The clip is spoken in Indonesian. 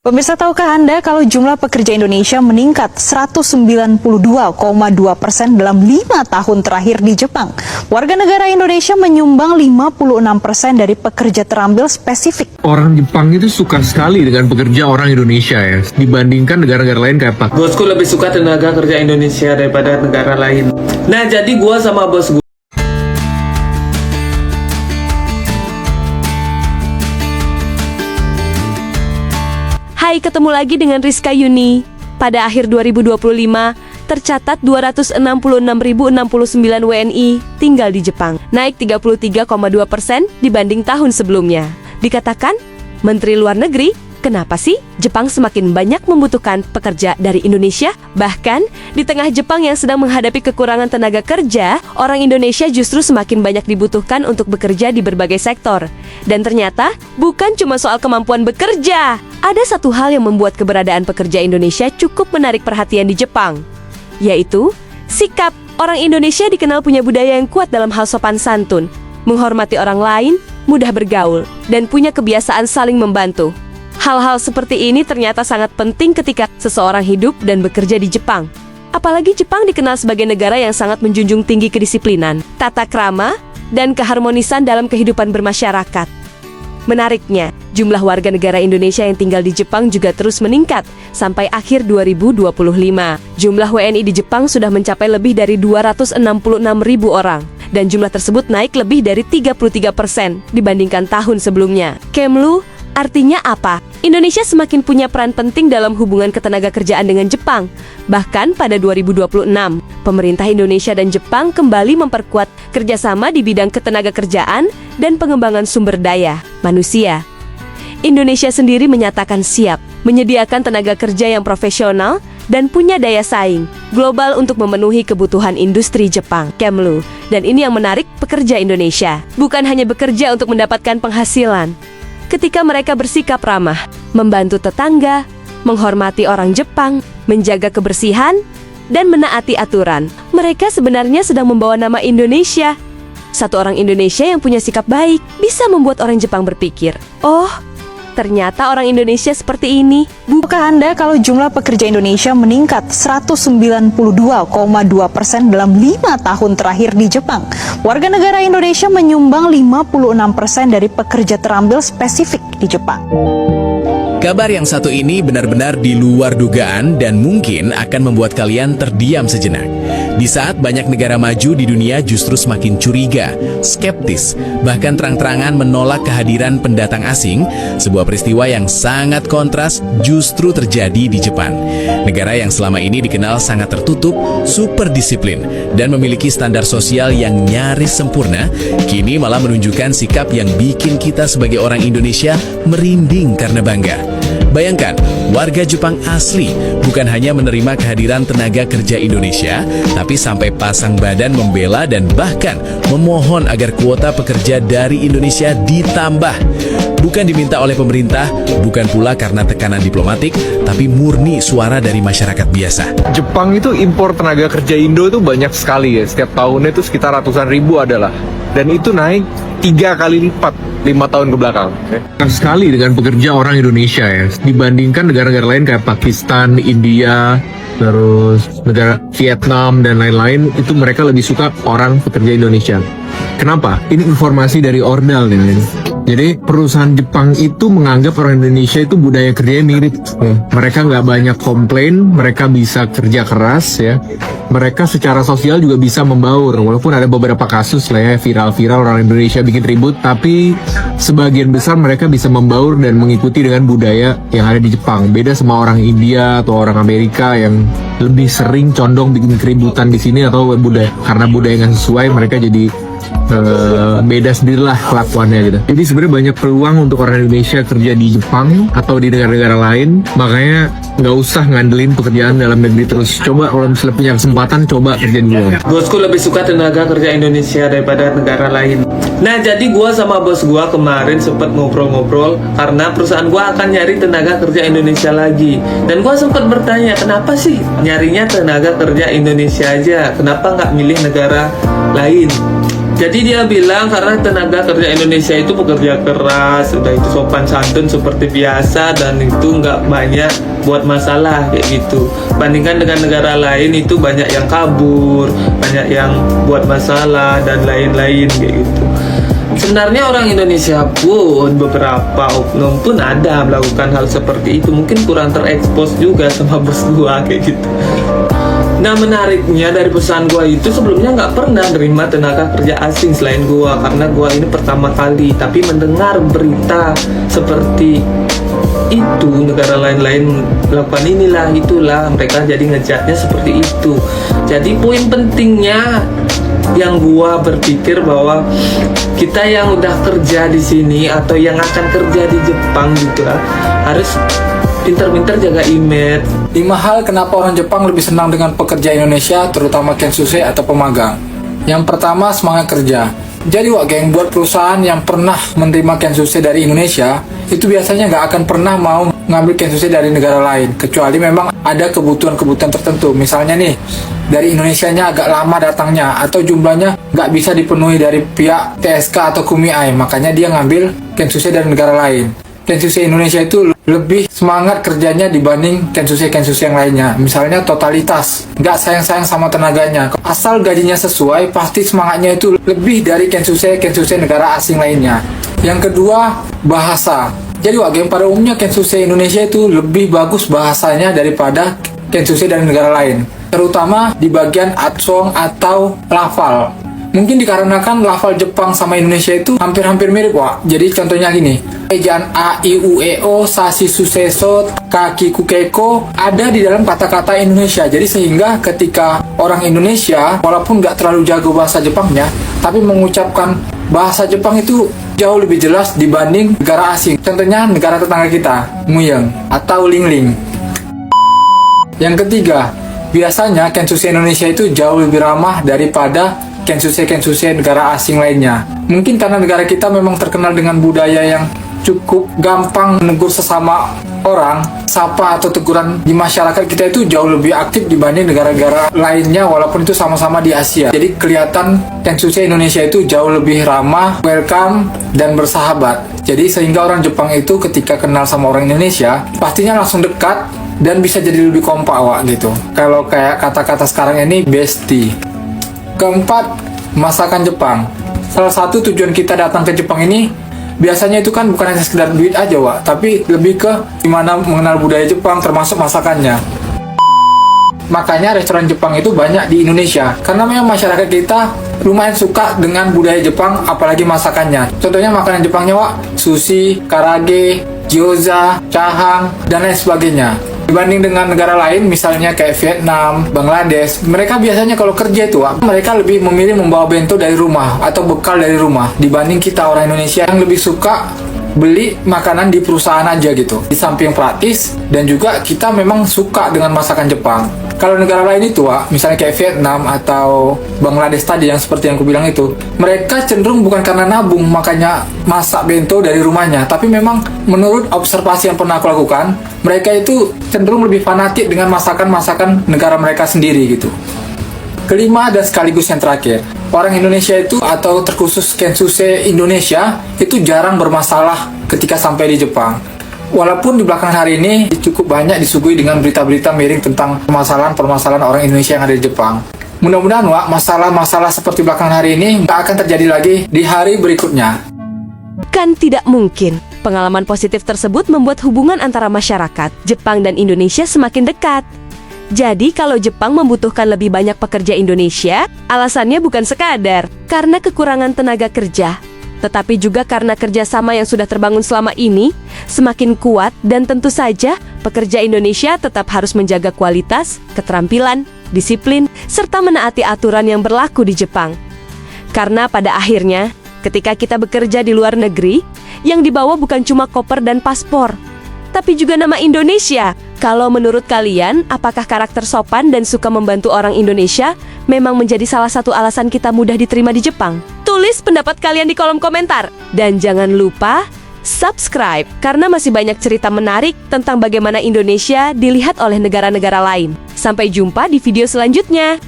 Pemirsa, tahukah Anda kalau jumlah pekerja Indonesia meningkat 192,2% dalam 5 tahun terakhir di Jepang? Warga negara Indonesia menyumbang 56% dari pekerja terambil spesifik. Orang Jepang itu suka sekali dengan pekerja orang Indonesia ya, dibandingkan negara-negara lain kayak apa? Bosku lebih suka tenaga kerja Indonesia daripada negara lain. Nah, jadi gua sama bos gua Hai, ketemu lagi dengan Rizka Yuni. Pada akhir 2025, tercatat 266.069 WNI tinggal di Jepang, naik 33,2% dibanding tahun sebelumnya. Dikatakan, Menteri Luar Negeri, kenapa sih Jepang semakin banyak membutuhkan pekerja dari Indonesia? Bahkan, di tengah Jepang yang sedang menghadapi kekurangan tenaga kerja, orang Indonesia justru semakin banyak dibutuhkan untuk bekerja di berbagai sektor. Dan ternyata, bukan cuma soal kemampuan bekerja. Ada satu hal yang membuat keberadaan pekerja Indonesia cukup menarik perhatian di Jepang, yaitu sikap. Orang Indonesia dikenal punya budaya yang kuat dalam hal sopan santun, menghormati orang lain, mudah bergaul, dan punya kebiasaan saling membantu. Hal-hal seperti ini ternyata sangat penting ketika seseorang hidup dan bekerja di Jepang. Apalagi Jepang dikenal sebagai negara yang sangat menjunjung tinggi kedisiplinan, tata krama, dan keharmonisan dalam kehidupan bermasyarakat. Menariknya, jumlah warga negara Indonesia yang tinggal di Jepang juga terus meningkat. Sampai akhir 2025, jumlah WNI di Jepang sudah mencapai lebih dari 266.000 orang. Dan jumlah tersebut naik lebih dari 33% dibandingkan tahun sebelumnya. Kemlu, artinya apa? Indonesia semakin punya peran penting dalam hubungan ketenagakerjaan dengan Jepang. Bahkan pada 2026, pemerintah Indonesia dan Jepang kembali memperkuat kerjasama di bidang ketenagakerjaan dan pengembangan sumber daya manusia. Indonesia sendiri menyatakan siap menyediakan tenaga kerja yang profesional dan punya daya saing global untuk memenuhi kebutuhan industri Jepang, Kemlu. Dan ini yang menarik pekerja Indonesia. Bukan hanya bekerja untuk mendapatkan penghasilan. Ketika mereka bersikap ramah, membantu tetangga, menghormati orang Jepang, menjaga kebersihan, dan menaati aturan, mereka sebenarnya sedang membawa nama Indonesia. Satu orang Indonesia yang punya sikap baik bisa membuat orang Jepang berpikir, oh, ternyata orang Indonesia seperti ini. Tahukah Anda kalau jumlah pekerja Indonesia meningkat 192,2% dalam 5 tahun terakhir di Jepang? Warga negara Indonesia menyumbang 56% dari pekerja terambil spesifik di Jepang. Kabar yang satu ini benar-benar di luar dugaan dan mungkin akan membuat kalian terdiam sejenak. Di saat banyak negara maju di dunia justru semakin curiga, skeptis, bahkan terang-terangan menolak kehadiran pendatang asing, sebuah peristiwa yang sangat kontras justru terjadi di Jepang. Negara yang selama ini dikenal sangat tertutup, super disiplin, dan memiliki standar sosial yang nyaris sempurna, kini malah menunjukkan sikap yang bikin kita sebagai orang Indonesia merinding karena bangga. Bayangkan, warga Jepang asli bukan hanya menerima kehadiran tenaga kerja Indonesia, tapi sampai pasang badan membela dan bahkan memohon agar kuota pekerja dari Indonesia ditambah. Bukan diminta oleh pemerintah, bukan pula karena tekanan diplomatik, tapi murni suara dari masyarakat biasa. Jepang itu impor tenaga kerja Indo itu banyak sekali ya, setiap tahunnya itu sekitar ratusan ribu adalah. Dan itu naik 3 kali lipat 5 tahun ke belakang. Sekali dengan pekerja orang Indonesia ya, dibandingkan negara-negara lain kayak Pakistan, India, terus negara Vietnam dan lain-lain, itu mereka lebih suka orang pekerja Indonesia. Kenapa? Ini informasi dari Ordal nih. Jadi perusahaan Jepang itu menganggap orang Indonesia itu budaya kerjanya mirip. Mereka nggak banyak komplain, mereka bisa kerja keras ya. Mereka secara sosial juga bisa membaur. Walaupun ada beberapa kasus lah ya, viral-viral orang Indonesia bikin ribut, tapi sebagian besar mereka bisa membaur dan mengikuti dengan budaya yang ada di Jepang. Beda sama orang India atau orang Amerika yang lebih sering condong bikin keributan di sini atau karena budaya nggak sesuai, mereka jadi beda sendirilah kelakuannya gitu. Jadi sebenarnya banyak peluang untuk orang Indonesia kerja di Jepang atau di negara-negara lain. Makanya nggak usah ngandelin pekerjaan dalam negeri terus. Coba kalau misalnya punya kesempatan, coba kerja di luar. bosku lebih suka tenaga kerja Indonesia daripada negara lain. Nah, jadi gua sama bos gua kemarin sempat ngobrol-ngobrol karena perusahaan gua akan nyari tenaga kerja Indonesia lagi. Dan gua sempat bertanya, kenapa sih nyarinya tenaga kerja Indonesia aja? Kenapa nggak milih negara lain? Jadi dia bilang karena tenaga kerja Indonesia itu pekerja keras, udah itu sopan santun seperti biasa dan itu nggak banyak buat masalah kayak gitu. Bandingkan dengan negara lain itu banyak yang kabur, banyak yang buat masalah dan lain-lain kayak gitu. Sebenarnya orang Indonesia pun beberapa oknum pun ada melakukan hal seperti itu. Mungkin kurang terekspos juga sama bos gua kayak gitu. Nah menariknya dari perusahaan gua itu sebelumnya nggak pernah nerima tenaga kerja asing selain gua, karena gua ini pertama kali. Tapi mendengar berita seperti itu, negara lain-lain melakukan inilah itulah, mereka jadi ngejatnya seperti itu. Jadi poin pentingnya yang gua berpikir bahwa kita yang udah kerja di sini atau yang akan kerja di Jepang gitu lah, harus pinter-pinter jaga image. 5 hal kenapa orang Jepang lebih senang dengan pekerja Indonesia, terutama Kensusei atau pemagang. Yang pertama, semangat kerja. Jadi geng, buat perusahaan yang pernah menerima Kensusei dari Indonesia, itu biasanya nggak akan pernah mau ngambil Kensusei dari negara lain, kecuali memang ada kebutuhan-kebutuhan tertentu. Misalnya nih, dari Indonesianya agak lama datangnya, atau jumlahnya nggak bisa dipenuhi dari pihak TSK atau Kumiai, makanya dia ngambil Kensusei dari negara lain. Kensusei Indonesia itu lebih semangat kerjanya dibanding Kensusei yang lainnya. Misalnya totalitas, nggak sayang-sayang sama tenaganya. Asal gajinya sesuai, pasti semangatnya itu lebih dari Kensusei negara asing lainnya. Yang kedua, bahasa. Jadi geng, pada umumnya Kensusei Indonesia itu lebih bagus bahasanya daripada Kensusei dari negara lain, terutama di bagian atsong atau lafal. Mungkin dikarenakan lafal Jepang sama Indonesia itu hampir-hampir mirip, Jadi contohnya gini, ejaan a, i, u, e, o, sashi, suseso, kaki, kukeko ada di dalam kata-kata Indonesia. Jadi sehingga ketika orang Indonesia walaupun nggak terlalu jago bahasa Jepangnya, tapi mengucapkan bahasa Jepang itu jauh lebih jelas dibanding negara asing. Contohnya negara tetangga kita, Muyang atau Lingling. Yang ketiga, biasanya Kensusei Indonesia itu jauh lebih ramah daripada Kensusei negara asing lainnya. Mungkin karena negara kita memang terkenal dengan budaya yang cukup gampang menegur sesama orang, sapa atau teguran di masyarakat kita itu jauh lebih aktif dibanding negara-negara lainnya walaupun itu sama-sama di Asia. Jadi kelihatan Kensusei Indonesia itu jauh lebih ramah, welcome, dan bersahabat. Jadi sehingga orang Jepang itu ketika kenal sama orang Indonesia pastinya langsung dekat dan bisa jadi lebih kompak gitu. Kalau kayak kata-kata sekarang ini bestie. Keempat, masakan Jepang. Salah satu tujuan kita datang ke Jepang ini biasanya itu kan bukan hanya sekedar duit aja, tapi lebih ke gimana mengenal budaya Jepang termasuk masakannya. Makanya restoran Jepang itu banyak di Indonesia karena memang masyarakat kita lumayan suka dengan budaya Jepang, apalagi masakannya. Contohnya makanan Jepangnya, sushi, karage, gyoza, chahang, dan lain sebagainya. Dibanding dengan negara lain, misalnya kayak Vietnam, Bangladesh, mereka biasanya kalau kerja itu, mereka lebih memilih membawa bento dari rumah atau bekal dari rumah dibanding kita orang Indonesia yang lebih suka beli makanan di perusahaan aja gitu. Di samping praktis dan juga kita memang suka dengan masakan Jepang. Kalau negara lain itu, misalnya kayak Vietnam atau Bangladesh tadi yang seperti yang aku bilang itu, mereka cenderung bukan karena nabung makanya masak bento dari rumahnya, tapi memang menurut observasi yang pernah aku lakukan, mereka itu cenderung lebih fanatik dengan masakan-masakan negara mereka sendiri gitu. Kelima dan sekaligus yang terakhir, orang Indonesia itu atau terkhusus Kensusei Indonesia itu jarang bermasalah ketika sampai di Jepang. Walaupun di belakang hari ini cukup banyak disuguhi dengan berita-berita miring tentang permasalahan-permasalahan orang Indonesia yang ada di Jepang. Mudah-mudahan masalah-masalah seperti belakang hari ini nggak akan terjadi lagi di hari berikutnya. Kan tidak mungkin. Pengalaman positif tersebut membuat hubungan antara masyarakat Jepang dan Indonesia semakin dekat. Jadi kalau Jepang membutuhkan lebih banyak pekerja Indonesia, alasannya bukan sekadar karena kekurangan tenaga kerja, tetapi juga karena kerjasama yang sudah terbangun selama ini semakin kuat dan tentu saja pekerja Indonesia tetap harus menjaga kualitas, keterampilan, disiplin, serta menaati aturan yang berlaku di Jepang. Karena pada akhirnya, ketika kita bekerja di luar negeri, yang dibawa bukan cuma koper dan paspor, tapi juga nama Indonesia. Kalau menurut kalian, apakah karakter sopan dan suka membantu orang Indonesia memang menjadi salah satu alasan kita mudah diterima di Jepang? Tulis pendapat kalian di kolom komentar. Dan jangan lupa subscribe, karena masih banyak cerita menarik tentang bagaimana Indonesia dilihat oleh negara-negara lain. Sampai jumpa di video selanjutnya.